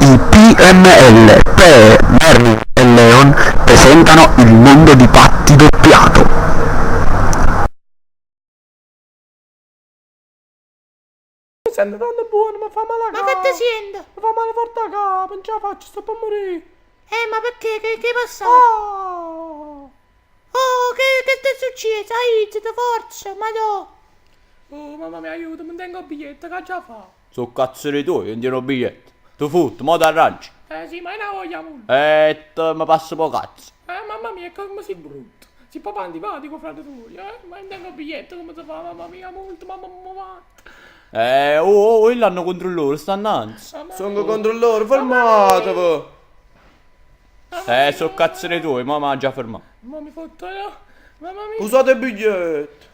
I PML, Pe, Merlin e Leon, presentano Il mondo di Patti doppiato. Sento tanto buono, ma fa male a Ma capo. che ti sento? Mi fa male forte a capo, non ce la faccio, sto per morire. Ma perché? Che è passato? Oh, Oh, che ti è successo? Aiuto, forza, madò. oh mamma mia, aiuto, non tengo biglietto, che già fa? So cazzeri tuoi, non tiro biglietto. Tu fotti, mo t'arrangi. Sì, ma è una voglia molto. Mi passa po' cazzo. Mamma mia, come sei brutto. Si proprio antipatico, frate tuoi, ma non tengo biglietto, come si fa? Mamma mia, molto, mamma mia. Il l'hanno controllato, sta annanzi. Sono controllore, fermatevi! So cazzeri tuoi, ma già fermato. Ma mi fotto, no? Mamma mia. Usate il biglietto!